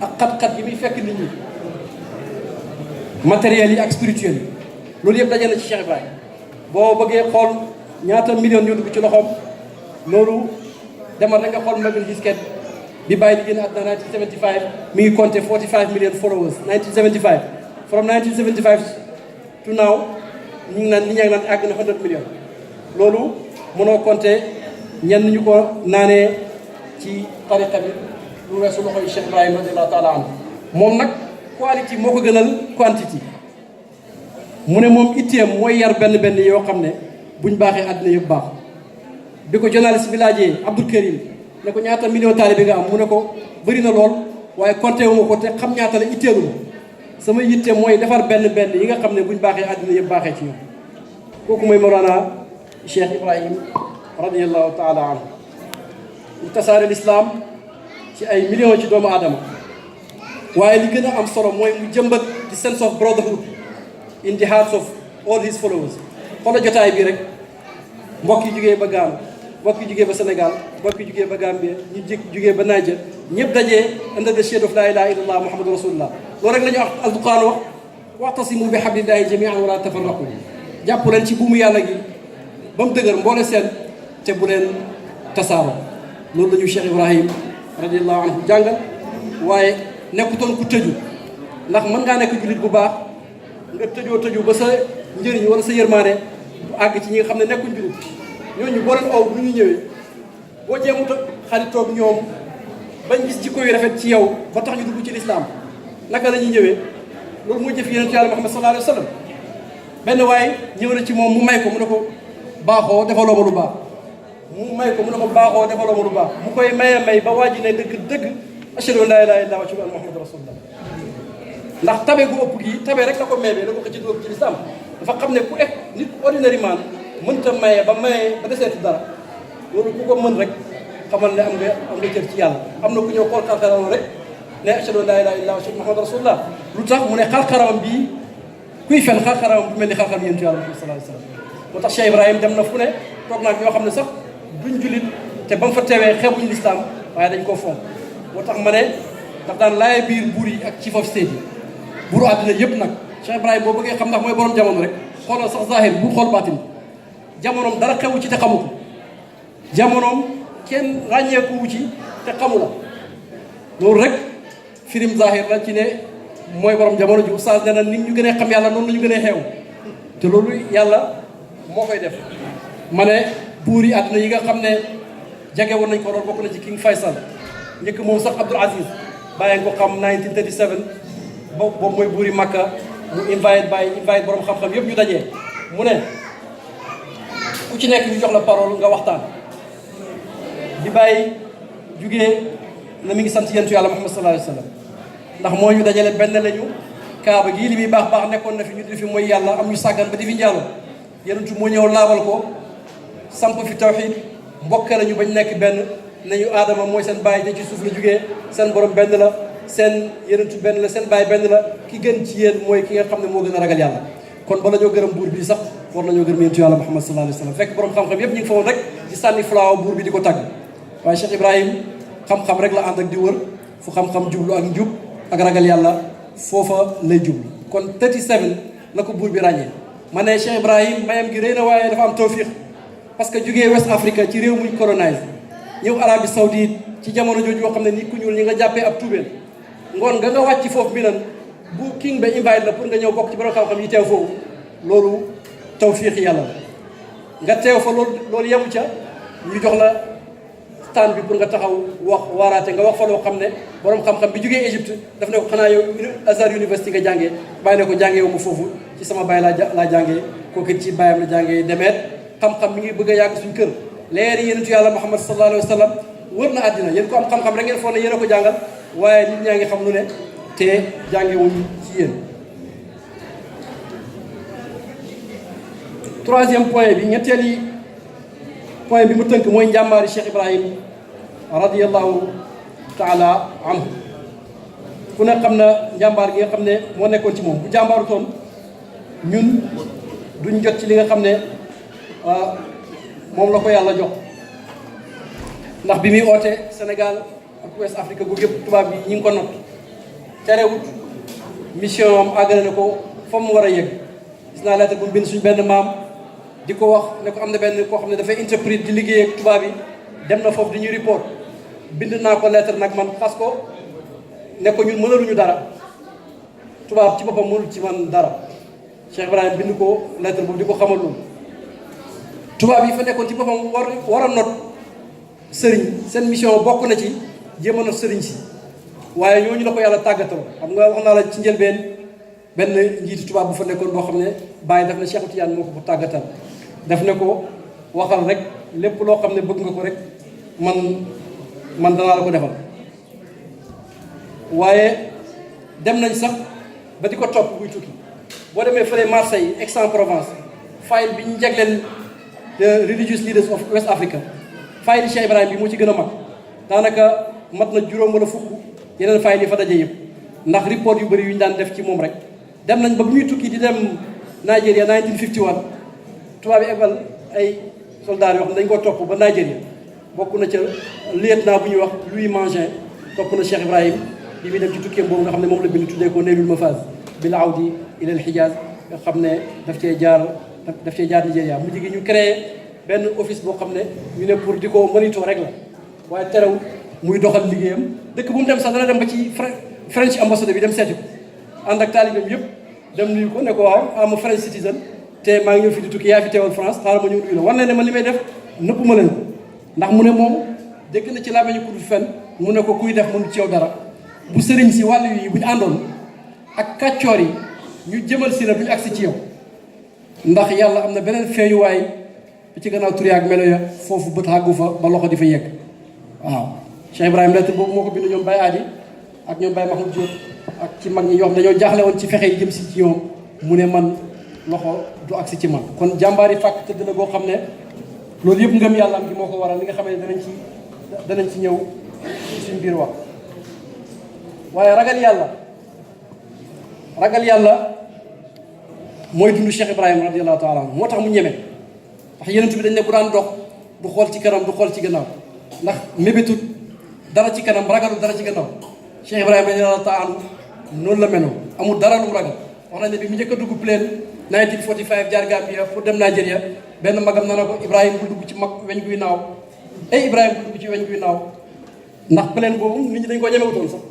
ak xat-xat yi muy fekk nit ñi matériel yi ak spirituel yi loolu yëpp daje na ci Cheikh Ibrahim boo bëggee xool ñaata million ñu dugg ci loxoom loolu demal rek nga xool Mabel Gisket bi bàyyi di génn àdduna 1975 mi ngi compté 45 million followers 1975 from 1975 to now ñu ngi naan li ñaa ngi naan àgg na 100 million loolu mënoo compté ñenn ñu ko naanee ci tariqa bi lu weesu loxoy Cheikh Ibrahim radiallahu taala anhu moom nag quality moo ko gënal quantity mu ne moom itteem mooy yar benn yoo xam ne buñ baaxee àddina yëpp baax bi ko journaliste bi laajee Abdul Karim ne ko ñaata million taalibe nga am mu ne ko bëri na lool waaye compté wu ma ko te xam ñaata la itteelu ma sama yitte mooy defar benn yi nga xam ne buñ baaxee àddina yëpp baaxee ci ñoom kooku mooy Mawlana Cheikh Ibrahim radiallahu taala anhu mu tasaare l'islam ci ay millions ci doomu aadama waaye li gën a am solo mooy mu jëmbat the sense of brotherhood in the hearts of all his followers xoola jotaay bi rek mbokk yi jugee ba Ghana mbokk yi jugee ba Sénégal mbokk yi jugee ba Gambie ñu jugee ba Niger ñëpp dajee under the shade of la ilaha illallah muhammadu rasulullah loolu rek la ñu wax alquran wax wa'tasimu bi hablillahi jami'an wa la tafarraqu jàpp leen ci buumu yàlla gi ba mu dëgër mboole seen te bu leen tasaaroo loolu la ñu Cheikh Ibrahim radiallahu anhu jàngal waaye nekkutoon ku tëju ndax mën ngaa nekk jullit bu baax nga tëju ba sa njëriñ wala sa yërmaane bu àgg ci ñi nga xam ne nekkuñ jullit ñooñu boo leen ow bu ñu ñëwee boo jéemut a xaritoog ñoom bañ gis jikko yu rafet ci yow ba tax ñu dugg ci lislaam naka la ñuy ñëwee loolu mooy jëf yonent yàlla Muhammad sallallahu alayhi wa sallam benn waaye ñëw na ci moom mu may ko mu ne ko baaxoo defaloo ma lu baax mu may ko mu ne ko baaxoo defaloo ma lu baax mu koy may ba waa ji ne dëgg ashhadu an laa ilaaha illallaah wa ashhadu anna muhammadan rasulullah ndax tabe gu ëpp gi tabe rek la ko meebee da ko xëcc dugg ci lislaam dafa xam ne ku ek nit ordinary man mënta maye ba deseetu dara loolu ku ko mën rek xamal ne am nga cër ci yàlla am na ku ñëw xool xarxaramam rek ne ashhadu an laa ilaaha illallaah wa ashhadu anna muhammadan rasulullah lu tax mu ne xarxaramam bii kuy fen xarxaramam bu mel ni xarxaram yonent yàlla Muhammad sallallahu alayhi wa sallam moo tax Cheikh Ibrahim dem na fu ne toog naa ñoo xam ne sax duñ jullit te ba mu fa teewee xeebuñu lislaam waaye dañ koo fonk moo tax ma ne daf daan laay biir buur yi ak chief of state yi buuru àddina yëpp nag Cheikh Ibrahim boo bëggee xam ndax mooy borom jamono rek xoolal sax zahir bu xool baatin jamonoom dara xewu ci te xamu ko jamonoom kenn ràññeeku wu ci te xamu la loolu rek firim zahir la ci ne mooy borom jamono ji oustaz nee na nit ñu gën a xam yàlla noonu la ñu gën a xeew te loolu yàlla moo koy def ma ne buur yi àddina yi nga xam ne jage woon nañ ko loolu bokk na ci King Faisal njëkk moom sax Abdul Aziz bàyyi nga ko xam 1937 boobu mooy buuri Makka mu invite borom xam-xam yëpp ñu dajee mu ne ku ci nekk ñu jox la parole nga waxtaan di bàyyi jugee na mi ngi sant yentu yàlla Muhammad sallallahu alayhi wa sallam ndax moo ñu dajale benn lañu kaaba gii li muy baax nekkoon na fi ñu di fi mooy yàlla am ñu sàggan ba di fi njaaloo yenentu moo ñëw laabal ko samp fi tawxiid mbokk lañu bañ nekk benn nañu aadama mooy seen baay te ci suuf la jugee seen borom benn la seen yenentu benn la seen baay benn la ki gën ci yéen mooy ki nga xam ne moo gën a ragal yàlla kon bala ñoo gërëm buur bi sax war nañoo gërëm yenentu yàlla Muhammad sallallahu alayhi wa sallam fekk borom xam-xam yépp ñu ngi fa woon rek di sànni flower buur bi di ko tàgg waaye Cheikh Ibrahim xam-xam rek la ànd ak di wër fu xam-xam jublu ak njub ak ragal yàlla foofa lay jublu kon 37 la ko buur bi ràññee ma ne Cheikh Ibrahim mayam gi rëy na waaye dafa am tawfiq parce que jugee West Africa ci réew muñ colonise ñëw Arabie Saoudite ci jamono jooju yoo xam ne nit ku ñuul ñi nga jàppee ab tuubeel ngoon nga wàcc foofu bi nan bu king ba invite la pour nga ñëw bokk ci borom xam-xam yi teew foofu loolu tawfiq yàlla nga teew fa loolu yemu ca ñu jox la stand bi pour nga taxaw wax waaraate nga wax fa loo xam ne borom xam-xam bi jugee Égypte daf ne ko xanaa yow Azhar University nga jàngee bàyyi ne ko jàngee wu ma foofu ci sama baay laa jàngee kooku ci baayam la jàngee demeet xam-xam mi ngi bëgg a yàgg suñu kër leeri yenentu yàlla Muhammad sallallahu alayhi wa sallam wër na àddina yéen ko am xam-xam rek ngeen foog ne yéen a ko jàngal waaye nit ñaa ngi xam lu ne te jànge wuñ ci yéen troisième point bi ñetteeli point bi mu tënk mooy njàmbaari Cheikh Ibrahim radiyallahu taala anhu ku ne xam na njàmbaar gi nga xam ne moo nekkoon ci moom bu jàmbaaru toon ñun duñ jot ci li nga xam ne moom la ko yàlla jox ndax bi muy oote Sénégal ak West Afrique gu yëpp tubaab bi ñi ngi ko not terewut mission am àggale na ko fa mu war a yegg. gis naa lettre bu mu bind suñu benn maam di ko wax ne ko am na benn koo xam ne dafay interprète di liggéey ak tubaab yi dem na foofu di ñuy report bind naa ko lettre nag man xas ko ne ko ñun mënaluñu dara tubaab ci boppam mënul ci man dara Cheikh Ibrahim bind ko lettre boobu di ko xamal loolu tubaab yi fa nekkoon ci boppam war a not sëriñ seen mission bokk na ci jéem a not sëriñ si waaye ñooñu la ko yàlla tàggataloo xam nga wax naa la ci njëlbeen benn njiitu tubaab bu fa nekkoon boo xam ne bàyyi daf ne Cheikh Tidiane moo ko ko tàggatal daf ne ko waxal rek lépp loo xam ne bëgg nga ko rek man danaa la ko defal waaye dem nañ sax ba di ko topp buy tukki boo demee fële Marseille Aix-en-Provence fayil bi ñu jagleel the religious leaders of West Africa fayil Cheikh Ibrahim bi moo ci gën a mag daanaka mat na juróom wala fukk yeneen fayil yi fa daje yëpp ndax report yu bëri yu ñu daan def ci moom rek dem nañ ba bu ñuy tukki di dem Nigeria 1951 tubaab yi ebal ay soldats yoo xam ne dañ koo topp ba Nigeria bokk na ca lieutenant bu ñuy wax Louis Mangin topp na Cheikh Ibrahim bi muy dem ci tukkeem boobu nga xam ne moom la bind tuddee ko Naylul Mafaz bil awdi ilal Hijaz nga xam ne daf cee jaar Nigeria mujj gi ñu créé benn office boo xam ne ñu ne pour di ko monitor rek la waaye terewul muy doxal liggéeyam dëkk bu mu dem sax dana dem ba ci French ambassadeur bi dem seeti ko ànd ak taalibeem yëpp dem nuyu ko ne ko waaw am French citizen te maa ngi ñëw fi di tukki yaa fi teewal France xaaral ma ñëw nuyu la war na ne man li may def nëpp ma leen ko ndax mu ne moom dégg na ci làmmiñu ku dul fen mu ne ko kuy def mënu ci yow dara bu sëriñ si wàllu yi bu ñu àndoon ak kàccoor yi ñu jëmal si la duñu agsi ci yow ndax yàlla am na beneen feeñuwaay bi ci gannaaw tur ak melo ya foofu bët àggu fa ba loxo di fa yegg waaw Cheikh Ibrahim lettre boobu moo ko bind ñoom Baye Adi ak ñoom Baye Mahmoud Diop ak ci mag ñi yoo xam dañoo jaaxle woon ci fexe yi jëm si ci ñoom mu ne man loxo du agsi ci man kon jàmbaari fàkk tëdd la boo xam ne loolu yëpp ngëm yàlla am gi moo ko waral li nga xam ne danañ ci ñëw ci suñ biir wax waaye ragal yàlla mooy dund Cheikh Ibrahima radiyallahu taala anhu moo tax mu ñeme ndax yenent bi dañ ne bu daan dox du xool ci kanam du xool ci gannaaw ndax mébétut dara ci kanam ragalul dara ci gannaaw Cheikh Ibrahima radiyallahu taala anhu noonu la menoon amul dara lu mu ragal wax nañ ne bi mu njëkk a dugg plaine 1945 jaar Gambia pour dem Nigeria benn magam na ko Ibrahima bu dugg ci mag weñ guy naaw Ibrahima bu dugg ci weñ guy naaw ndax plaine boobu nit ñi dañ koo ñemewutoon sax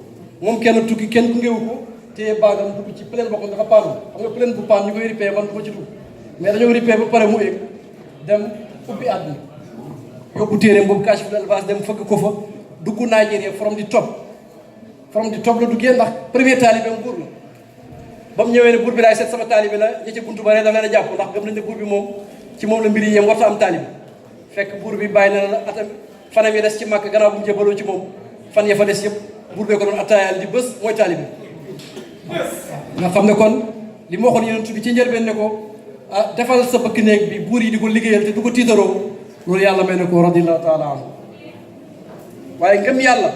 moom kenn tukki kenn gungewu ko téye baagam dugg ci plaine boo xam dafa paanu xam nga plaine bu paan ñu koy rippee man du ma ci dugg mais dañoo rippee ba pare mu éeg dem ubbi àdduna yóbbu téeréem boobu Kashiful Albaas dem fëgg ko fa dugg Nigeria from the top la duggee ndax premier taalibeem buur la ba mu ñëwee ne buur bi laay seet sama taalibe la ñi ci buntu ba rek daf leen a jàpp ndax gëm nañ ne buur bi moom ci moom la mbir yi yem warta am taalibe fekk buur bi bàyyi na la atam fanam yi des ci màkk gannaaw bu mu jébaloo ci moom fan ya fa des yëpp buur bee ko doon attaayal di bés mooy taalibe nga xam ne kon li ma waxoon yonent bi ci njëlbeen ne ko defal sa bëkk néeg bi buur yi di ko liggéeyal te du ko tiitaroo loolu yàlla may ne ko radiyallahu taala anhu waaye ngëm yàlla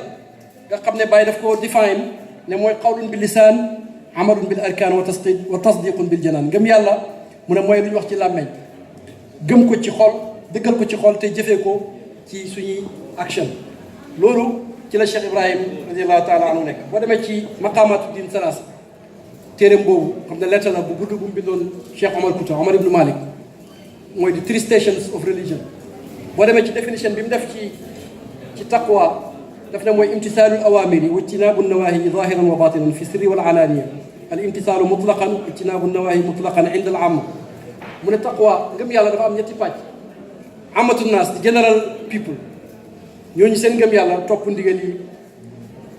nga xam ne bàyyi daf ko define ne mooy qawlun bil lisaan amalun bil arkaan wa tasdiqun bil janaan ngëm yàlla mu ne mooy lu ñu wax ci làmmeñ gëm ko ci xol dëggal ko ci xol te jëfee ko ci suñuy action loolu ci la Cheikh Ibrahim radiyallahu taala anhu nekk boo demee ci maqaamaatu diin salaas téeréem boobu xam ne lettre la bu gudd bu mu bindoon Cheikh Omar Kouta Omar ibn Malik mooy the three stations of religion boo demee ci définition bi mu def ci taqwa daf ne mooy imtisaalul awaamiri wa ijtinaabu nawaahi zaahiran wa baatinan fi sirri wal alaaniya al imtisaalu mutlaqan wa ijtinaabu nawaahi mutlaqan inda al amma mu ne taqwa ngëm yàlla dafa am ñetti pàcc amatu naas di general people ñooñu seen ngëm yàlla topp ndigal yi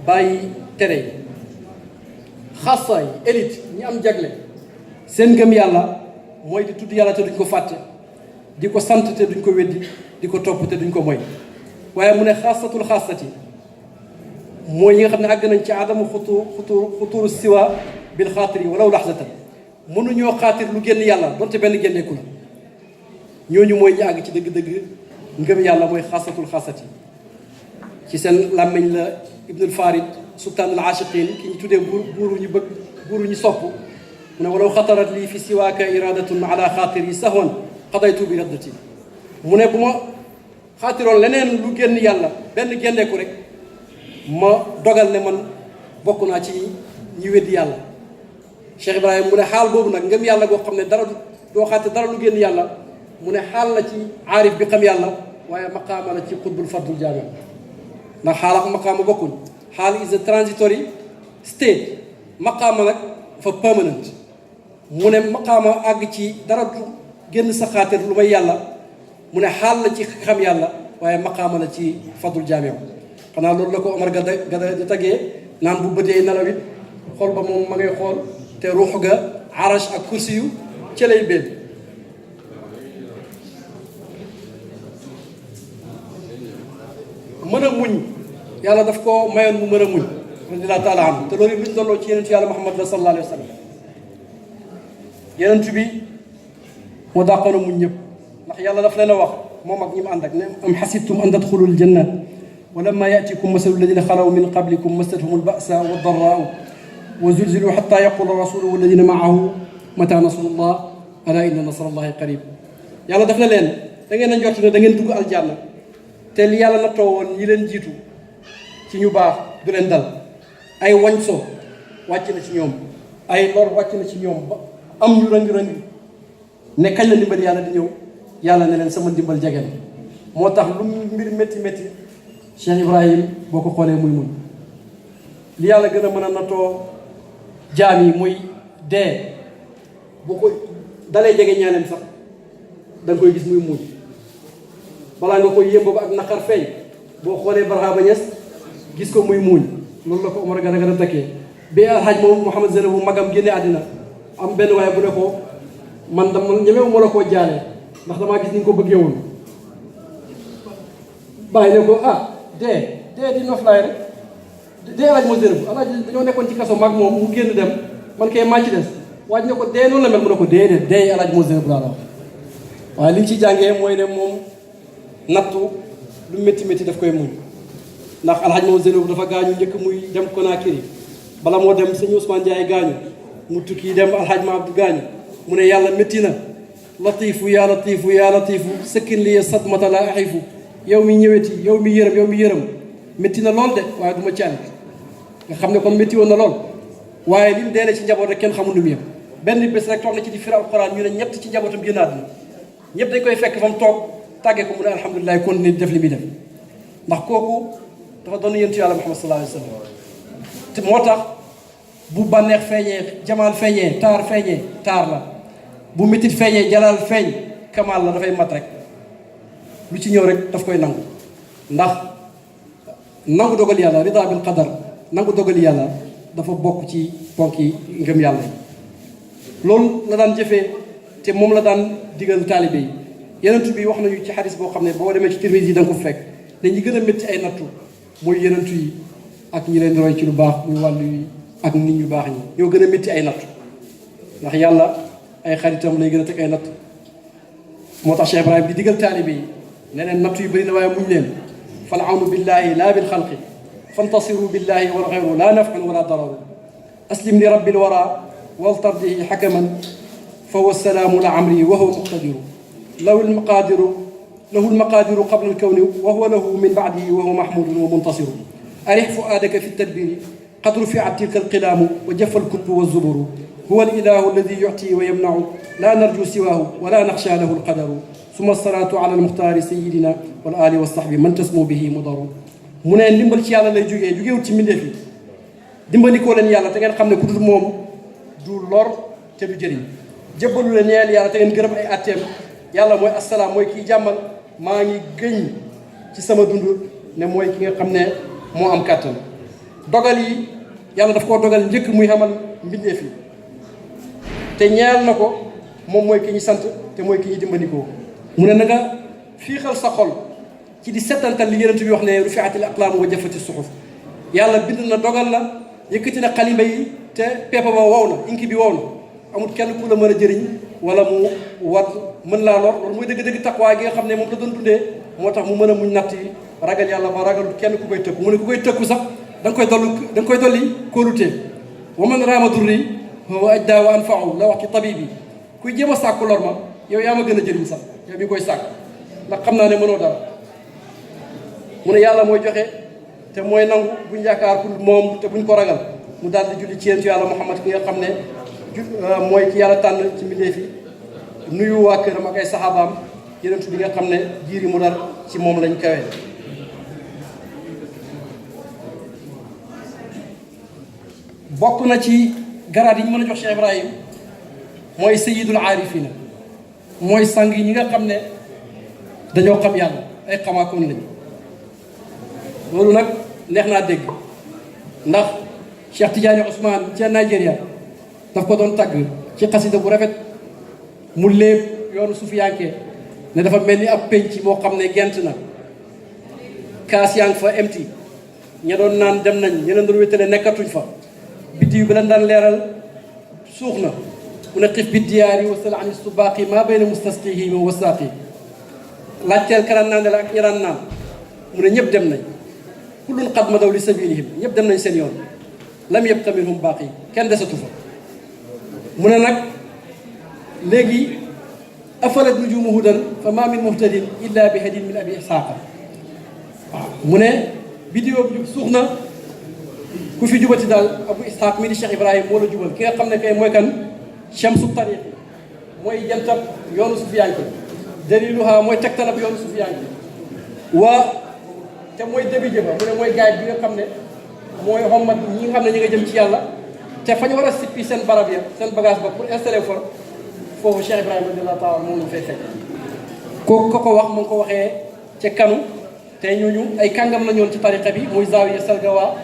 bàyyi tere yi xassa yi élite ñi am jagle seen ngëm yàlla mooy di tudd yàlla te duñ ko fàtte di ko sant te duñ ko weddi di ko topp te duñ ko moy waaye mu ne xassatul xassati mooy ñi nga xam ne àgg nañ ci adamu xutuuru siwa bil xaatir yi walaw laxzatan mënuñoo xaatir lu génn yàlla donte benn génneeku la ñooñu mooy ñi àgg ci dëgg-dëgg ngëm yàlla mooy xassatul xassati ci seen làmmiñ la ibnul farid sultaan al aashiqin ki ñu tuddee buuru ñu bëgg buuru ñu sopp mu ne walaw xatarat lii fi siwaaka iradatun ala xaatir yi sahwan xadaytu bi raddati mu ne bu ma xaatiroon leneen lu génn yàlla benn génneeku rek ma dogal ne man bokk naa ci ñi weddi yàlla. Cheikh Ibrahima mu ne xaal boobu nag ngëm yàlla goo xam ne dara doo xaate dara lu génn yàlla mu ne xaal la ci aarif bi xam yàlla waaye maqaama la ci xutbul fardul jaami ndax xaal ak maqaama bokkuñ. xaal is a transitory state maqaama nag fa permanent mu ne maqaama àgg ci dara du génn sa xaatir lu may yàlla mu ne xaal la ci xam yàlla waaye maqaama la ci fardul jaami xanaa loolu la ko Omar gada di taggee naan bu bëtee nelaw it xool ba moom ma ngay xool te ruux ga arash ak kursi yu ca lay benn mën a muñ yàlla daf ko mayoon mu mën a muñ radiyallaahu taala anhu te loolu yëpp lu ñu doonloo ci yenentu yàlla Muhammad la sallallahu alayhi wa sallam yenentu bi moo dàqoon a muñ ñëpp ndax yàlla daf leen a wax moom ak ñi mu ànd ak ne am xasibtum an tadxulul janna wa lamma yatikum masalu alladina xalaw min qablikum massatuhum albasa waddaraau wa zulzilu xata yaqula rasulu walladina maahu mata nasrullah ala inna nasrallahi qarib yàlla daf na leen da ngeen a njort ne da ngeen dugg aljanna te li yàlla nattoo woon ñi leen jiitu ci ñu baax du leen dal ay wañso wàcc na ci ñoom ay lor wàcc na ci ñoom ba am ñu rëng-rëng ne kañ la ndimbal yàlla di ñëw yàlla ne leen sama ndimbal jege na moo tax lu mbir métti métti Cheikh Ibrahim boo ko xoolee muy muñ li yàlla gën a mën a nattoo jaam yi muy dee bu ko dalee jege ñaaneen sax da nga koy gis muy muñ balaa nga koy yëmb ba ak naqar feeñ boo xoolee Barhama Niass gis ko muy muuñ loolu la ko Omar gën a takkee bi alxaaj moom Mouhamed Zeynabu bu magam génnee àddina am benn waaye bu ne ko man dama ñemewu ma la koo jaalee ndax damaa gis ni nga ko bëggee woon bàyyi ne ko ah dee di noflaay rek dee alxaaj moo Zeynabu alxaaj dañoo nekkoon ci kaso mag moom mu génn dem man kay maa ci des waaj ne ko dee noonu la mel mu ne ko déedéet dee alxaaj moo Zeynabu laa la wax waaye li ñu ci jàngee mooy ne moom nattu lu métti métti daf koy muñ ndax alxaj moom Zeynabu dafa gaañu njëkk muy dem Conakry bala moo dem sëñ Ousmane Ndiaye gaañu mu tukki dem alxaj ma Abdou gaañu mu ne yàlla métti na latifu yaa latifu yaa latifu sëkkin li sadmata la axifu yow mi ñëweti yow mi yërëm métti na lool de waaye du ma ci ànd nga xam ne kon métti woon na lool waaye li mu deele ci njaboot rek kenn xamul nu mu yëpp benn bés rek toog na ci di firi alxuraan ñu ne ñett ci njabootam génn àdduna ñëpp dañ koy fekk fa mu toog tàggee ko mu ne alhamdulilah continuer di def li muy def ndax kooku dafa doon yentu yàlla Muhammad sallallahu alayhi wa sallam te moo tax bu bànneex feeñee jamaal feeñee taar la bu métit feeñee jalaal feeñ kamaal la dafay mat rek lu ci ñëw rek daf koy nangu ndax nangu dogal yàlla rida bil qadar nangu dogal yàlla dafa bokk ci ponk yi ngëm yàlla yi loolu la daan jëfee te moom la daan digal taalibe yi yenentu bi wax nañu ci xadis boo xam ne boo demee ci Tirmisi yi da nga ko fekk ne ñi gën a métti ay nattu mooy yenentu yi ak ñi leen roy ci lu baax muy wàllu yi ak nit ñu baax ñi ñoo gën a métti ay nattu ndax yàlla ay xaritam lay gën a teg ay nattu moo tax Cheikh Ibrahim di digal taalibe yi ne leen nattu yu bëri na waaye muñ leen fal awnu billahi laa bil xalqi fantasiru billahi wal xayru laa naf'un wala dararu aslim li rabbil wara wal tardihi xakaman fa huwa salaamu la amri wa huwa muqtadiru له المقادير قبل الكون وهو له من بعده وهو محمود ومنتصر أرح فؤادك في التدبير قد رفعت تلك القلام وجف الكتب والزبر هو الإله الذي يعطي ويمنع لا نرجو سواه ولا نخشى له القدر ثم الصلاة على المختار سيدنا والآل والصحب من تسمو به مضر mu ne ndimbal ci yàlla lay jógewut ci mbindeef yi dimbalikoo leen yàlla te ngeen xam ne ku dul moom du lor te du jëriñ jébbalu leen ñeel yàlla te ngeen gërëm ay atteem yàlla mooy assalaam mooy kii jàmmal maa ngi gëñ ci sama dund ne mooy ki nga xam ne moo am kàttan dogal yi yàlla daf koo dogal njëkk muy xamal mbindeef yi te ñeel na ko moom mooy ki ñu sant te mooy ki ñu dimbandikoo mu ne na nga fiixal sa xol ci di settantal li yonent bi wax ne rufi'atil aqlaam wa jaffati suhuf yàlla bind na dogal la yëkkati na xalima yi te pepa ba wow na inki bi wow na amul kenn ku la mën a jëriñ wala mu wat mën laa lor loolu mooy dëgg-dëgg taqwaay gi nga xam ne moom la doon dundee moo tax mu mën a muñ natt yi ragal yàlla ba ragal kenn ku koy tëkku mu ne ku koy tëkku sax da nga koy dolli kóolutee wa man raama durri wa ajda wa anfa'u la wax ci tabib yi kuy jéem a sàkku lor ma yow yaa ma gën a jëriñ sax yow mi koy sàkk ndax xam naa ne mënoo dara mu ne yàlla mooy joxe te mooy nangu buñ yaakaar ku moom te buñ ko ragal mu daal di julli ci yonent yàlla Muhammad ki nga xam ne mooy ki yàlla tànn ci mbindeef yi nuyu waa këram ak ay saxaabaam yonent bi nga xam ne jiiri mu dar ci moom lañ kawee. bokk na ci garaat yi ñu mën a jox Cheikh Ibrahim mooy sayyidul aarifina mooy sang yi ñi nga xam ne dañoo xam yàlla ay xamaakoon lañ. loolu nag neex naa dégg ndax Cheikh Tidiane Ousmane ca Nigeria daf ko doon tagg ci xasida bu rafet mu léeb yoonu sufiyanke ne dafa mel ni ab penc moo xam ne gent na kaas yaa ngi fa empty ña doon naan dem nañ ña leen doon wéttale nekkatuñ fa biddiw bi leen daan leeral suux na mu ne xif bi diyaar yi wasal ani subaaqi maa bayna mustasqihi wa wasaaqi laajteel kanaan naan la ak ñi daan naan mu ne ñëpp dem nañ kullun qad madaw li sabilihim ñëpp dem nañ seen yoon lam yabqa minhum baaqi kenn desatu fa mu ne nag léegi afalat nujumu hudan fa ma min muhtadin illa bi hadin min abi isaaqa waaw mu ne biddiw bi suux na ku fi jubati daal abu isxaaq mi di Cheikh Ibrahim moo la jubal ki nga xam ne kay mooy kan shamsu tariq mooy jantab yoonu sufiyanke daliluha mooy tegtalab yoonu sufiyanke waa te mooy débi jëba mu ne mooy gaay bi nga xam ne mooy xommat ñi nga xam ne ñi nga jëm ci yàlla te fañ war a sippi seen barab ya seen bagage ba pour installer for foofu Cheikh Ibrahima radiyallahu taala moom lañ fay fekk kooku ko wax mu ngi ko waxee ca kanu te ñooñu ay kàngam la ñoon ci tariqa bi muy zaawiya salgawa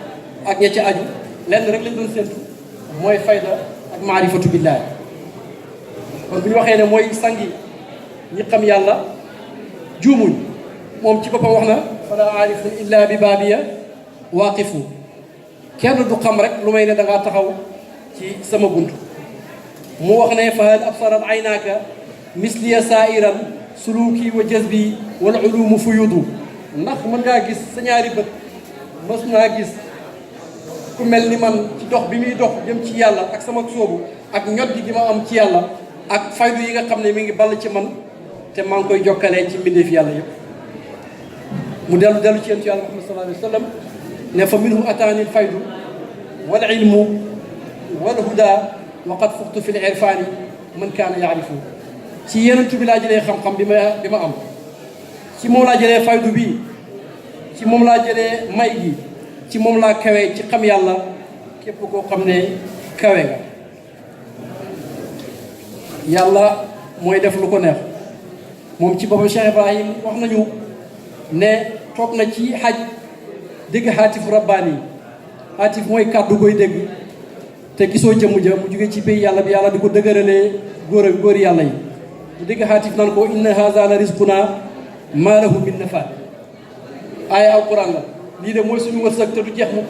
ak ña ca aju lenn rek lañ doon séntu mooy fayda ak maarifatu billahi kon bu ñu waxee ne mooy sangi ñi xam yàlla juumuñ moom ci boppam wax na fala aarifun illa bi baabiya waaqifu kenn du xam rek lu may ne da ngaa taxaw ci sama bunt mu wax ne fa hal absarat aynaaka misliya saairan suluki wa jazbi wal ulumu fuyudu ndax mën ngaa gis sa ñaari bët mës naa gis ku mel ni man ci dox bi muy dox jëm ci yàlla ak sama soobu ak ñoddi gi ma am ci yàlla ak faydu yi nga xam ne mi ngi ball ci man te maa ngi koy jokkalee ci mbindeef yàlla yëpp mu dellu ci yonent yàlla Muhammad sallallahu alayhi wa sallam ne fa minhu ataani faydu wal ilmu wal huda wa qad fuqtu fi l irfaani man kaana yaarifu ci yonent bi laa jëlee xam-xam bi ma am ci moom laa jëlee faydu bi ci moom laa jëlee may gi ci moom laa kawe ci xam yàlla képp koo xam ne kawe nga yàlla mooy def lu ko neex moom ci boppam Cheikh Ibrahim wax nañu ne toog na ci xaj dégg xaatif rabbaani yi xaatif mooy kàddu gooy dégg te gisoo jëmm ja mu jóge ci pays yàlla bi yàlla di ko dëgëralee góori yàlla yi mu dégg xaatif naan ko inna haza la rizquna ma lahu min nafaad aaya alquran la lii de mooy suñu wërsëg te du jeex mukk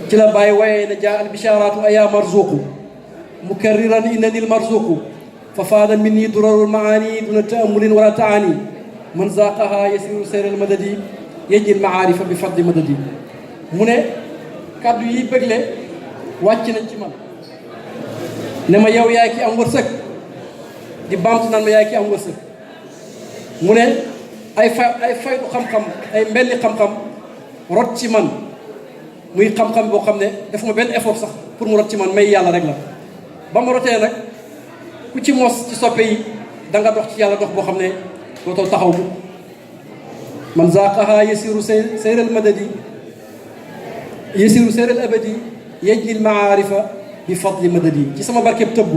ci la bàyyi waaye na jaa al bisharatu aya marzuqu mukarriran innani al marzuqu fa faada minni durarul maani duna taamulin wala taani man zaqaha yasiru sayral madadi yejjil maarifa bi fadli madadi mu ne kàddu yi bëgle wàcc nañ ci man ne ma yow yaay ki am wërsëg di bamtu naan ma yaay ki am wërsëg mu ne ay faydu xam-xam ay mbelli xam-xam rot ci man muy xam-xam boo xam ne def ma benn effort sax pour mu rot ci man may yàlla rek la ba ma rotee nag ku ci mos ci soppe yi da nga dox ci yàlla dox boo xam ne dootoo taxaw bu man zaqaha yasiru sayral madadi yasiru sayral abadi yejjil maarifa bi fadli madadi ci sama barkeb tëbb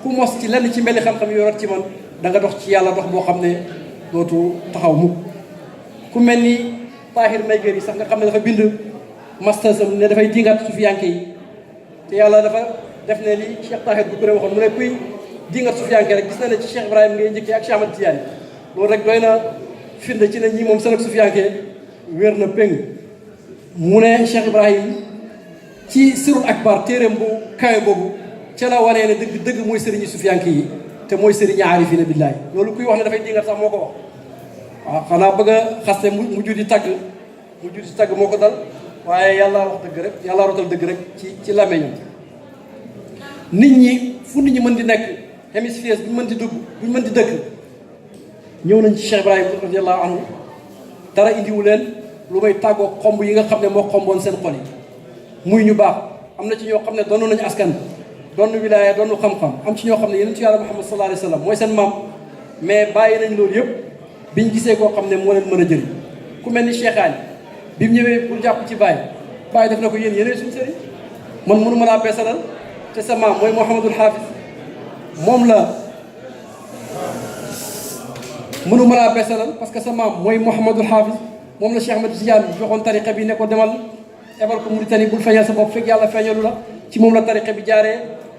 ku mos ci lenn ci mbelli xam-xam yi rot ci man da nga dox ci yàlla dox boo xam ne dootu taxaw mukk ku mel ni Tahir Maygeri sax nga xam ne dafa bind mastasam ne dafay dingat sufiyanke yi te yàlla dafa def ne li Cheikh Tahir bu ko waxoon mu ne kuy dingat sufiyanke rek gis na ne ci Cheikh Ibrahim ngay njëkkee ak Cheikh Ahmad Tidiane loolu rek doy na firnde ci ne ñii moom seen ak sufiyanke wér na péng mu ne Cheikh Ibrahim ci sirul akbar téeréem bu kawe boobu ca la wanee ne dëgg mooy sëriñi sufiyanke yi te mooy sëriñi aarifina billaahi loolu kuy wax ne dafay dingat sax moo ko wax waaw xanaa bëgg a xaste mujj di tagg moo ko dal waaye yàlla wax dëgg rek yàlla rotal dëgg rek ci làmmiñam nit ñi fu nit ñi mën di nekk hémisphère bu ñu mën di dugg bu ñu mën di dëkk ñëw nañ ci Cheikh Ibrahim radiyallahu anhu dara indiwu leen lu may tàggoo xomb yi nga xam ne moo xomboon seen xol yi muy ñu baax am na ci ñoo xam ne doon nañu askan doon wilaaya doon xam-xam am ci ñoo xam ne yonent yàlla Muhammad sallallahu alayhi wa sallam mooy seen maam mais bàyyi nañ loolu yëpp biñ gisee koo xam ne moo leen mën a jëriñ ku mel ni Cheikhaani bi mu ñëwee pour jàpp ci Baye Baye def na ko yéen yéenay suñu sëriñ man mënu ma laa beesalal te sa maam mooy Mouhamadul Hafiz moom la mënu ma laa beesalal parce que sa maam mooy Mouhamadul Hafiz moom la Cheikh Ahmed Tidiane joxoon tariqa bi ne ko demal ebal ko Mauritanie bul feeñal sa bopp fekk yàlla feeñalu la ci moom la tariqa bi jaaree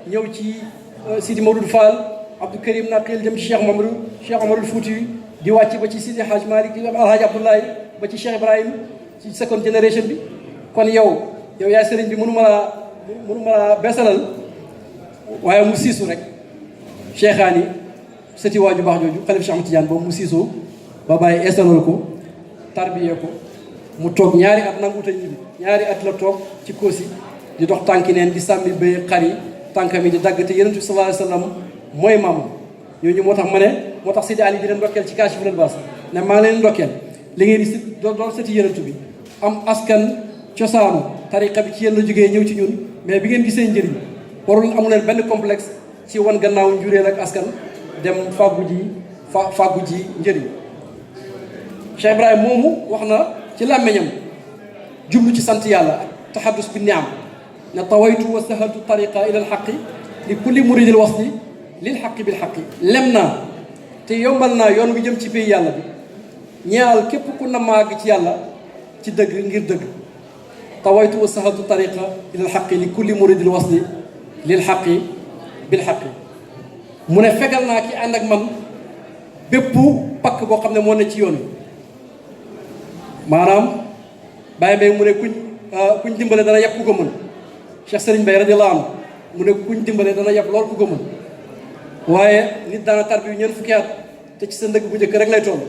ñëw ci Sidi Maodo Fall Abdou Karim Naqil dem ci Cheikh Omarul Fouti di wàcc ba ci Sidi Hadj Malick Alhaji Abdoulaye ba ci Cheikh Ibrahim ci second generation bi kon yow yaay sëriñ bi mënu ma laa beesalal waaye mu siisu rek Cheikhaani sëti waaju baax jooju xalif Cheikh Ahmed Tidiane boobu mu siisu ba bàyyi eesalal ko tarbiyee ko mu toog ñaari at nanguuta ñibbi ñaari at la toog ci Koosi di dox tànki neen di sàmmi bëy xar yi tànkam yi di dagg te Yonent bi sallallahu alayhi wa sallam mooy maamam ñooñu moo tax ma ne moo tax Sidi Ali di leen ndokkeel ci Kaashiful Ilbaas ne maa ngi leen ndokkeel li ngeen di si doon sëti Yonent bi am askan cosaanu tariqa bi ci yéen la jógee ñëw ci ñun mais bi ngeen gisee njëriñ warul amu leen benn complexe ci wan gannaaw njureel ak askan dem fàggu ji njëriñ Cheikh Ibrahima moomu wax na ci làmmeñam jublu ci sant yàlla ak taxaddus bi niam ne tawaytu wa sahaltu tariqa ila alxaqi li kulli muridil wasli lil xaqi bil xaqi lem naa te yombal naa yoon wi jëm ci pays yàlla bi ñaal képp ku na màgg ci yàlla ci dëgg ngir dëgg tawaytu wa sahaltu tariqa ila alxaqi li kulli muridil wasli lil xaqi bil xaqi mu ne fegal naa ki ànd ak man bépp pakk boo xam ne moo ne ci yoon wi maanaam Baye Mbaye mu ne kuñ dimbale dana yàpp ku ko mën Cheikh Serigne Mbaye radiyallahu anhu mu ne kuñ dimbale dana yàpp lool ku ko mën waaye nit daana tarbiyu ñeent fukki at te ci sa ndëgg bu njëkk rek lay toll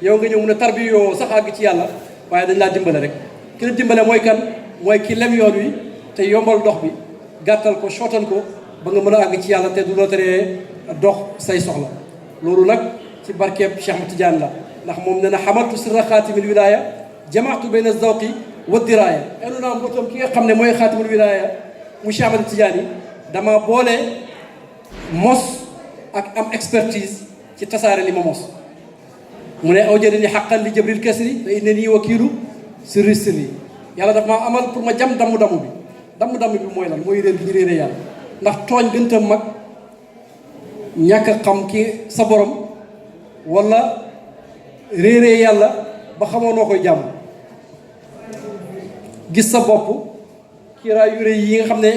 yow nga ñëw mu ne tarbiyu yoo sax àgg ci yàlla waaye dañ laa dimbale rek ki la dimbale mooy kan mooy ki lem yoon wi te yombal dox bi gàttal ko sootal ko ba nga mën a àgg ci yàlla te du la teree dox say soxla loolu nag ci barkeeb Cheikh Ahmed Tidiane la ndax moom nee na xamaltu sirra xaatimil wilaya jamaatu bayna zawqi wa diraaya enu naa mbootam ki nga xam ne mooy xaatimul wilaya mu Cheikh Ahmed Tidiane yi dama boole mos ak am expertise ci tasaare li ma mos mu ne aw jëri ni xaqan li jabril kasri te inne nii wakiilu sirri sirri yàlla daf maa amal pour ma jam damm-damm bi damm-damm bi mooy lan mooy réer bi ñu réere yàlla ndax tooñ gën a mag ñàkk a xam ki sa borom wala réeree yàlla ba xamoo noo koy jàmm gis sa bopp kiiraay yu rëy yi nga xam ne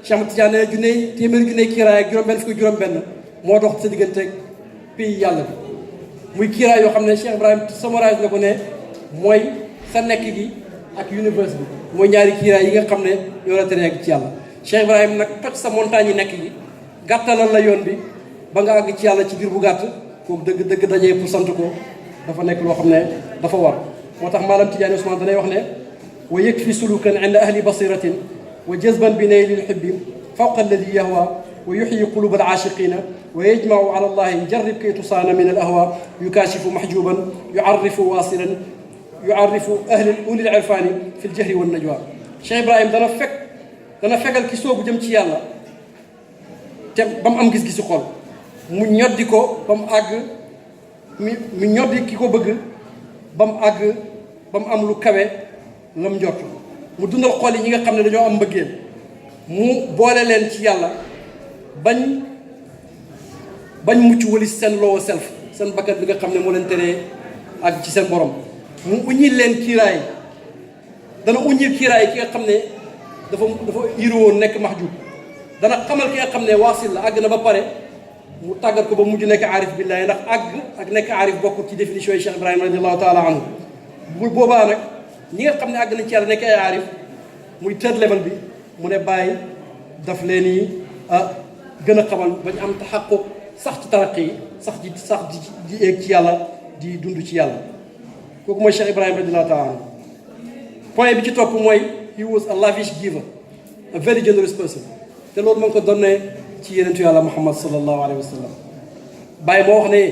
Cheikh Ahmed Tidiane ne junne téeméeri junne kiiraay ak juróom-benn fukki juróom-benn moo dox sa diggante pays yàlla bi muy kiiraay yoo xam ne Cheikh Ibrahima summarise na ko ne mooy sa nekk gi ak univers bi mooy ñaari kiiraay yi nga xam ne ñoo la tere ak ci yàlla Cheikh Ibrahima nag toj sa montagne yi nekk gi gàttalal la yoon bi ba nga àgg ci yàlla ci biir bu gàtt kooku dëgg dajee pour sant ko dafa nekk loo xam ne dafa war moo tax maalam Tidiane Ousmane danay wax ne wa yakfi sulukan inda ahli basiratin wa jazban bi naylil hubbi fawqa alladi yahwa wa yuxyi quluba alaashiqina wa yajmau ala allahi jarrib kay tusaana min al ahwa yukaashifu mahjuban yuarrifu wasilan yuarrifu ahli ulil irfani fi ljahri wan najwa Cheikh Ibrahima dana fegal ki soobu jëm ci yàlla te ba mu am gis-gisu xol mu ñoddi ko ba mu àgg mu ñoddi ki ko bëgg ba mu àgg ba mu am lu kawe la mu njort mu dundal xol yi ñi nga xam ne dañoo am mbëggeel mu boole leen ci yàlla bañ mucc walis seen lowo self seen bakkat bi nga xam ne moo leen teree àgg ci seen borom mu uññil leen kiiraay dana uññil kiiraay ki nga xam ne dafa yiru woon nekk mahjub dana xamal ki nga xam ne waasil la àgg na ba pare mu tàggat ko ba mujj nekk aarif billahi ndax àgg ak nekk aarif bokkul ci définition yi Cheikh Ibrahima radiallahu taala anhu bu boobaa nag ñi nga xam ne àgg nañ ci yàlla nekk ay aarif muy third level bi mu ne bàyyi daf leen yi gën a xamal bañ am taxaquq sax ci taraqi yi sax di eeg ci yàlla di dund ci yàlla kooku mooy Cheikh Ibrahima radiallahu taala anhu point bi ci topp mooy he was a lavish giver a very generous person te loolu moo ngi ko donnee ci yenentu yàlla Muhammad sallallahu alayhi wa sallam bàyyi moo wax ne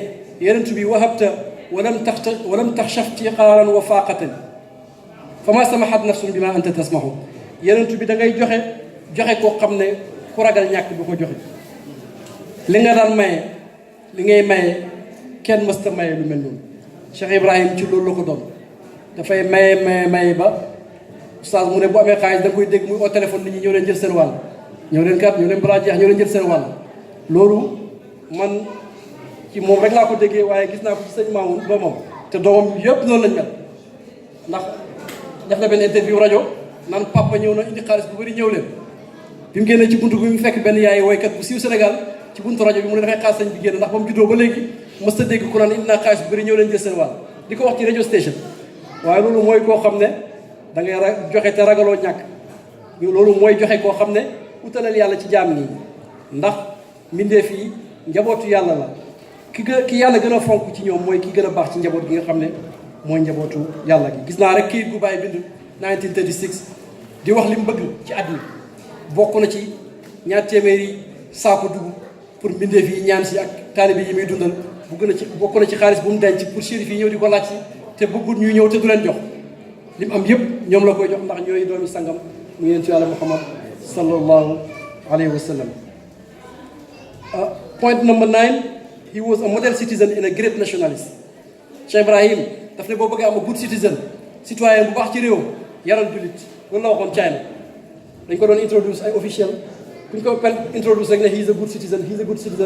yenentu bi wahabta walam taxshaf tiqaaran wa faaqatan fama samahat nafsun bima anta tasmahu yenentu bi da ngay joxe koo xam ne ku ragal ñàkk du ko joxe li nga daan maye li ngay maye kenn mësta maye lu mel noonu Cheikh Ibrahim ci loolu la ko doon dafay maye ba oustaz mu ne bu amee xaalis da nga koy dégg muy au téléphone nit ñi ñëw leen jël seen wàll ñëw leen kat ñëw leen balaa jeex ñëw leen jël seen wàll loolu man ci moom rek laa ko déggee waaye gis naa ko ci sëñ Mamoun doomam te doomam yëpp noonu lañ mel ndax def na benn interview rajo naan papa ñëw na indi xaalis bu bëri ñëw leen bi mu génnee ci buntu bi mu fekk benn yaay woykat bu siiw Sénégal ci buntu rajo bi mu ne dafay xaas sañ bi génn ndax ba mu juddoo ba léegi mës ta dégg ku naan indi naa xaalis bu bëri ñëw leen jël seen wàll di ko wax ci radio station waaye loolu mooy koo xam ne da ngay joxe te ragaloo ñàkk loolu mooy joxe koo xam ne utalal yàlla ci jaam nii ndax mbindeef yi njabootu yàlla la ki yàlla gën a fonk ci ñoom mooy ki gën a baax ci njaboot gi nga xam ne mooy njabootu yàlla gi gis naa rek kii gu bàyyi bind 1936 di wax li mu bëgg ci àdduna bokk na ci ñaar téeméeri saako dugub pour mbindeef yi ñaan si ak taalibe yi muy dundal bokk na ci xaalis bu mu denc pour chérif yi ñëw di ko laaj si te bëggul ñuy ñëw te du leen jox li mu am yëpp ñoom la koy jox ndax ñooy doomi sangam mu yonentu yàlla Muhammad sallallahu alayhi wa sallam point number 9 he was a model citizen and a great nationalist Cheikh Ibrahim daf ne boo bëggee am a good citizen citoyen bu baax ci réewam yaral jullit loolu la waxoon China dañ ko doon introduce ay officiel bu ñu ko introduce rek ne he is a good citizen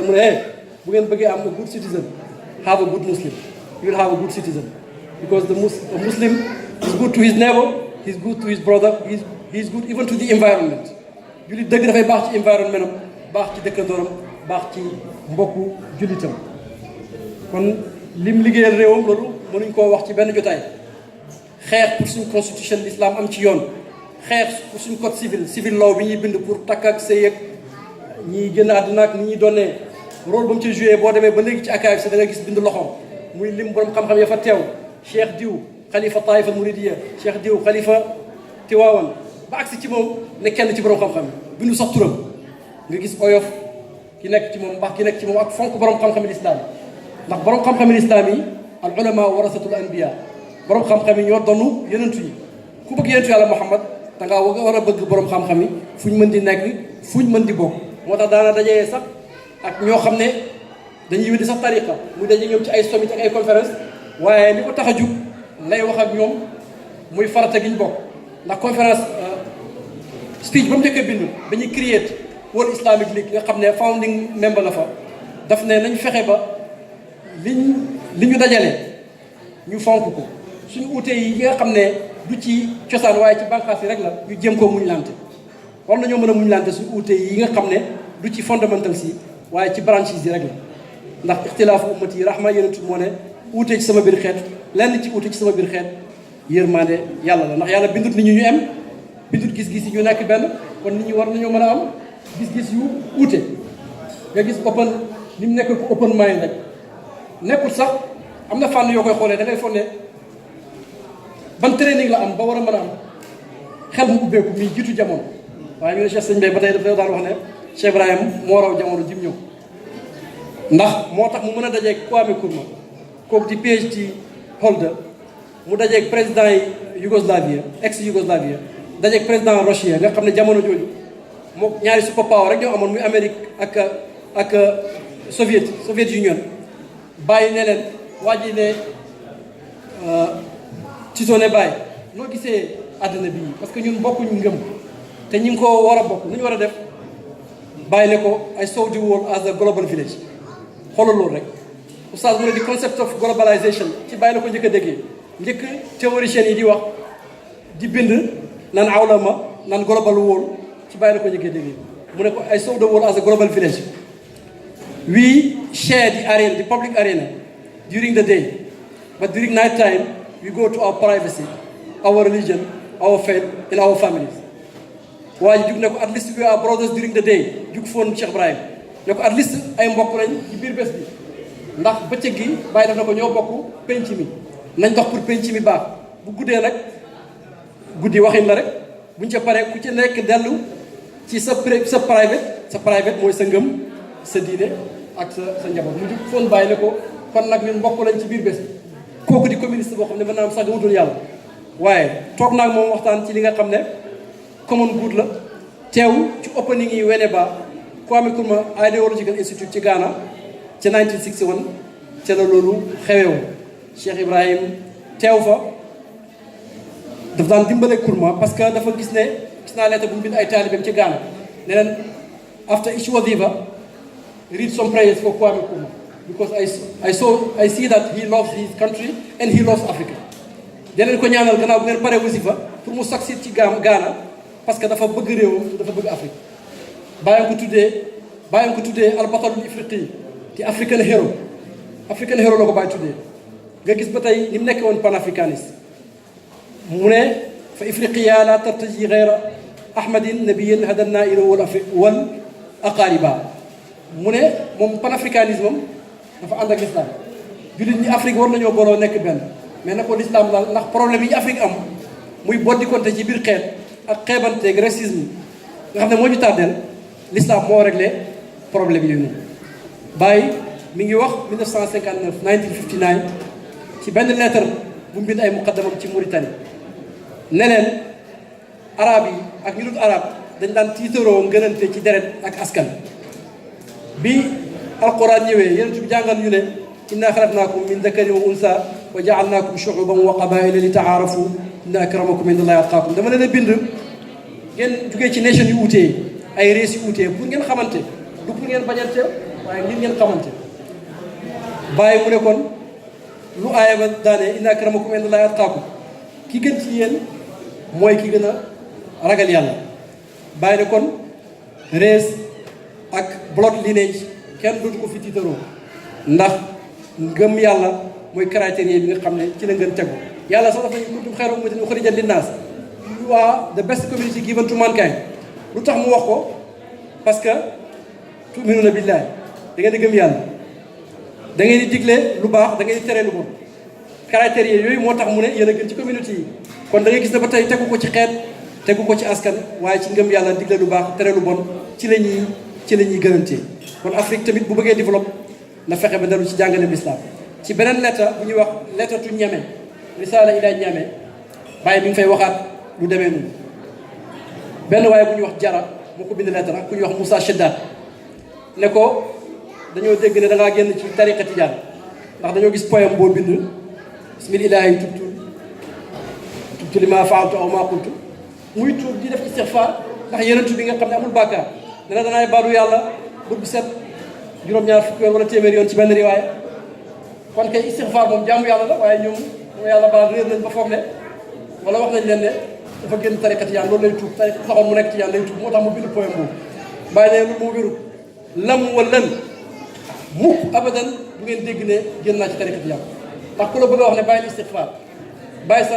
mu ne bu ngeen bëggee am a good citizen have a good Muslim you will have a good citizen because a Muslim is good to his neighbor he is good to his brother he is good even to the environment jullit dëgg dafay baax ci environnement am baax ci dëkkandooram baax ci mbokku jullitam kon lim liggéeyal réewam loolu mënuñ koo wax ci benn jotaay xeex pour suñ constitution l'islam am ci yoon xeex pour suñ code civil law bi ñuy bind pour takk ak sëy ak ñiy génn àdduna ak ni ñuy donnee rôle ba mu ci joué boo demee ba léegi ci akaay si da nga gis bind loxoom muy lim borom xam-xam ya fa teew cheikh diw xalifa taifa muridiya cheikh diw xalifa tiwaawan ba agsi ci moom ne kenn ci borom xam-xam yi bindu sax turam nga gis oyof ki nekk ci moom mbaax ki nekk ci moom ak fonk borom xam-xam l'islam ndax borom xam-xam l'islam yi al ulama warasatul anbiya borom xam-xam yi ñoo donnu yenentu yi ku bëgg yenentu yàlla Muhammad da ngaa war a bëgg borom xam-xam yi fu ñu mën di nekk fu ñu mën di bokk moo tax daana dajee sax ak ñoo xam ne dañuy weddi sax tariqa muy daje ñoom ci ay summit ak ay conférence waaye li ko tax a jug lay wax ak ñoom muy farata gi ñu bokk ndax conférence speech ba mu njëkk a bind ba ñuy create World Islamic League nga xam ne founding member la fa daf ne nañ fexe ba li ñu dajale ñu fonk ko suñu uute yi nga xam ne du ci cosaan waaye ci bànqaas yi rek la ñu jéem koo muñ lante war nañoo mën a muñ lante suñu uute yi nga xam ne du ci fondamental si waaye ci branches yi rek la ndax ixtilaafu ummati rahma yenentu moo ne uute ci sama biir xeet lenn ci uute ci sama biir xeet yërmande yàlla la ndax yàlla bindut nit ñi ñu em bindut gis-gis yi ñu nekk benn kon nit ñi war nañoo mën a am gis-gis yu uute nga gis open ni mu nekk ko open mind rek nekkul sax am na fànn yoo koy xoolee da ngay foog ne ban training la am ba war a mën a am xel mu ubbeeku muy jiitu jamono waaye ñu ne Cheikh Sëñ Bay ba tey dafa daan wax ne Cheikh Ibrahim moo raw jamono jim ñëw ndax moo tax mu mën a dajeeg Kwame Nkrumah kooku di PhD holder mu dajeeg président yi Yougoslavie ex Yougoslavie dajeeg président Russie nga xam ne jamono jooju moo ñaari super power rek ñoo amoon muy Amérique ak Soviet Union bàyyi ne leen waa ji ne Tito ne bàyyi noo gisee àddina bii parce que ñun bokkuñu ngëm te ñi ngi ko war a bokk lu ñu war a def bàyyi ne ko I saw the world as a global village xoolal loolu rek oustaz mu ne di concept of globalization ci bàyyi la ko njëkk a déggee njëkk théoriciens yi di wax di bind naan awlama naan global world ci bàyyi la ko njëkk a déggee mu ne ko I saw the world as a global village we share the arena, the public arena during the day but during night time we go to our privacy our religion our faith and our families waaye jug ne ko at least we are brothers during the day jug foon Cheikh Ibrahim ne ko at least ay mbokk lañ ci biir bés bi ndax bëccëg gi bàyyi def na ko ñoo bokk penc mi nañ dox pour penc mi baax bu guddee nag guddi waxin la rek buñ ca paree ku ci nekk dellu ci sa private mooy sa ngëm sa diine ak sa njaboot mu jug foon bàyyi ne ko kon nag ñun mbokk lañ ci biir bés bi kooku di communiste boo xam ne mën naa am sax gëmutul yàlla waaye toog naa moom waxtaan ci li nga xam ne common good la teew ci opening yi Winneba Kwame Nkrumah Ideological Institute ci Ghana ca 1961 ca la loolu xewewoon Cheikh Ibrahim teew fa daf daan dimbale Nkrumah parce que dafa gis naa lettre bu mu bind ay taalibeem ci Ghana ne leen after each wadifa read some prayers for Kwame Nkrumah because I see that he loves his country and he loves Africa. deneen ko ñaanal gannaaw bu ngeen pare wasifa pour mu succeed ci Ghana parce que dafa bëgg réewam dafa bëgg Afrique bàyyam ko tuddee albatalul ifriqi di African hero la ko bàyyi tuddee nga gis ba tey ni mu nekkee woon panafricaniste mu ne fa ifriqiya la tartaji gayra ahmadin nabiyin hadanna ila wal aqariba mu ne moom panafricanisme am dafa ànd ak l'islam jullit ñi Afrique war nañoo booloo nekk benn mais na ko l'islam daal ndax problème yi Afrique am muy boddi konte ci biir xeet ak xeebanteeg racisme nga xam ne moo ñu tàddeel l'islam moo réglé problème yooyu noonu Baye mi ngi wax 1959 ci benn lettre bu mu bind ay muqaddamam ci Mauritanie ne leen arab yi ak ñu dul arab dañ daan tiitaroo ngënante ci deret ak askan bi alquran ñëwee yonent bi jàngal ñu ne inna xalaqnaakum min dakarin wa unsa wa jaalnaakum shuuban wa qabaila li taarafu inna akramakum indallahi atqaakum dama leen a bind ngeen jugee ci nation yu uutee ay race yu uutee pour ngeen xamante du pour ngeen bañante waaye ngir ngeen xamante bàyyi mu ne kon lu aaya ba daane inna akramakum indallahi atqaakum ki gën ci yéen mooy ki gën a ragal yàlla bàyyi ne kon race ak blood lineage kenn dootu ko fi tiitaroo ndax ngëm yàlla mooy critère bi nga xam ne ci la ngeen tegu yàlla sax dafa kuntum xayra ummatin uxrijat linnaas you are the best community given to mankind lu tax mu wax ko parce que tu'minuuna billaahi da ngeen di gëm yàlla da ngeen di digle lu baax da ngeen di tere lu bon critères yooyu moo tax mu ne yéen a gën ci communauté yi kon da ngay gis ne ba tey tegu ko ci xeet tegu ko ci askan waaye ci ngëm yàlla digle lu baax tere lu bon ci la ñuy gënantee kon Afrique tamit bu bëggee développe na fexe ba dellu ci jàngale l'islam ci beneen lettre bu ñuy wax lettre tu Niamey risaala ila Niamey Baye mi ngi fay waxaat lu demee noonu benn waaye bu ñuy wax Jara moo ko bind lettre ak ku ñuy wax Moussa Cheddat ne ko dañoo dégg ne da ngaa génn ci tariqa tijaan ndax dañoo gis poème boo bind bismillahi tubtu li ma faaltu aw ma qultu muy tuub di def istighfar ndax yenentu bi nga xam ne amul bàkkaar dana danaay baalu yàlla bët bu set juróom-ñaar fukki yoon wala téeméer yoon ci benn riwaaya kon kay istighfar moom jaamu yàlla la waaye ñoom moo yàlla baal réer nañ ba foog ne wala wax nañ leen ne dafa génn tariqa tijaan loolu lay tuub tariqa taxoon mu nekk tijaan lay tuub moo tax mu bind poème boobu bàyyi ne lu moo wérut lam walan mukk abadan bu ngeen dégg ne génn naa ci tariqa tijaan ndax ku la bëgg a wax ne bàyyi istighfar bàyyi sa